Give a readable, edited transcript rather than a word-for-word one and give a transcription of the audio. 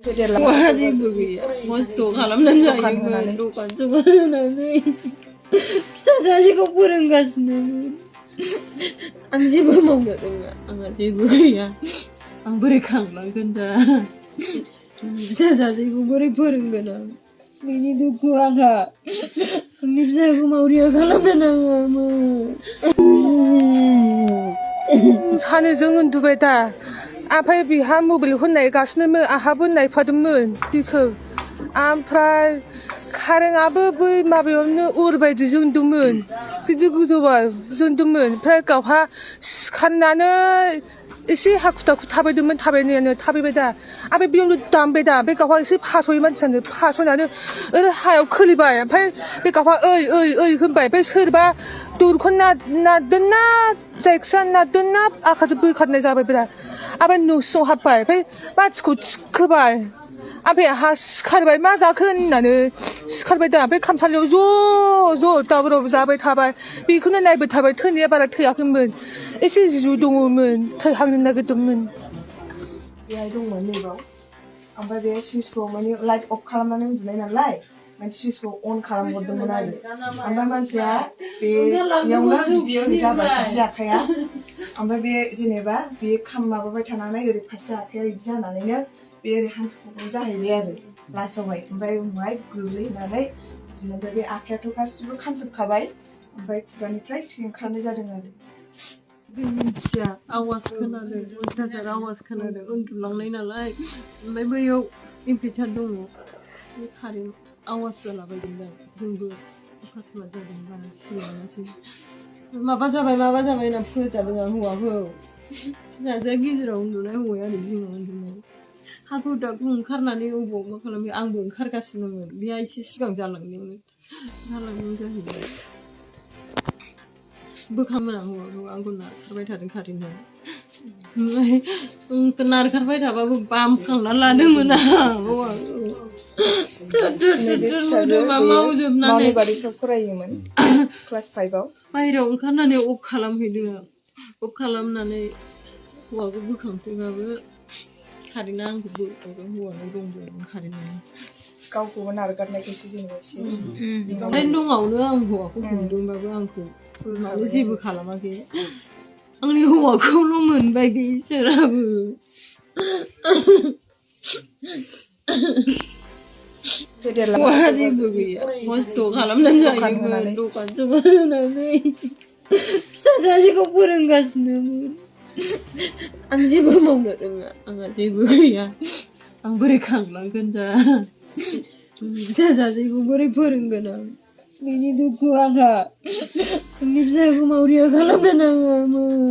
Wah jeebu gaya, mesti kalam nan jayu dokan juga nanti. Bisa saja kau purung gas nih. Ang jeebu mau nggak dengar, ang jeebu gaya, ang beri kalam kanda. Bisa saja kau beri purung kanda. Ini duku angga, ang bisa kau mau dia kalam nanti. 사는 정은 두 배다. 앞에 비한 모빌 혼나이 가시는 아합은 나이 파드문 비크 암프라 카랭 아버브 마비 없는 우르바이드 정도문 그저그저와 정도문 펠까화 칸나는 이시 하쿠타쿠 타베드문 타베는 타베베다 앞에 비용도 담베다 베까화 이시 파소이만 찾는 파소나는 어느 하여 클리바야 팔 베까화 어이 흔바이 베 서르바 둘콘나 나드나 잭산 나드나 아카즈 부 칸네 자베베다 앞에 누소 하바이 베 마츠코 치크바이 앞에 하 스카르바이 마자큰 나는 스카르바이다 앞에 감살려 조조 따브로 자바이 타바이 비쿠는 나이브 타바이 트니에 바라 트야금문 이시 주동문 트하는 나그dom문 बेहाय दंमोन नैबाव ओमफ्राय बे सुइचखौ माने light of खालामनानै उन्दुनाय नालाय माने सुइचखौ अन खालामहरदोंमोन आरो ओमफ्राय मानसिया बेयावनो बिदियाव जाबाय फारसे आखाया ओमफ्राय बे जेनेबा बे माबाबाय थानानै ओरै फारसे आखाया बिदि जानानैनो बे ओरै हान्थुखौ जाहैबाय आरो लास्टआवहाय ओमफ्राय उनावहाय गोग्लैनानै बिदिनो ओमफ्राय बे आखायाथ' गासिबो खामजोबखाबाय ओमफ्राय खुगानिफ्राय थै ओंखारनाय जादों आरो मिथिया आवाज खोनादों अयथासार आवाज खोनादों उन्दुलांनाय नालाय ओमफ्राय बैयाव इनभार्टार दङ बे कारेन्ट आवाज जालाबायदोंदां जोंबो अकस्मात जादों बारा सिरियासै माबा जाबाय होनना फोजादों आं हौवाखौ फिसाजोआ गेजेराव उन्दुनाय हौवाया ओरै जिङाव उन्दुनाय हाखु दाखु ओंखारनानै अबाव मा खालामो आंबो ओंखारगासिनोमोन बेहा एसे सिगां जालांदोंमोन जाहैबाय बोखामोन आं हौवाखौ आंखौ नारखारबाय थादों कारेन्टआ ओमफ्राय नारखारबाय थाबाबो बामखांना लादोंमोन आं हौवाखौ मावजोबनानै बारिसाव फरायोमोन क्लास 5आव बाहेरायाव ओंखारनानै अफ खालामहैदों आं अफ खालामनानै हौवाखौ बोखांफैबाबो कारेन्टआ आंखौ बोखांदों हौवानाव दंजोबोमोन कारेन्टआ गावखौबो नारगारनायखौसो जेनेबा एसे कारेन्ट दङावनो आं हौवाखौ हमदोंबाबो आंखौ मानो जेबो खालामाखै आंनि हौवाखौल' मोनबाय बे इसोराबो wah jeebu gaya, mesti kalam nan jayu dokan juga nanti. Bisa saja kau purung gas nih. Ang jeebu mau nggak dengar, ang jeebu gaya, ang beri kalam kanda. Bisa saja kau beri purung kanda. Ini duku angga, ini bisa kau mau dia kalam nanti.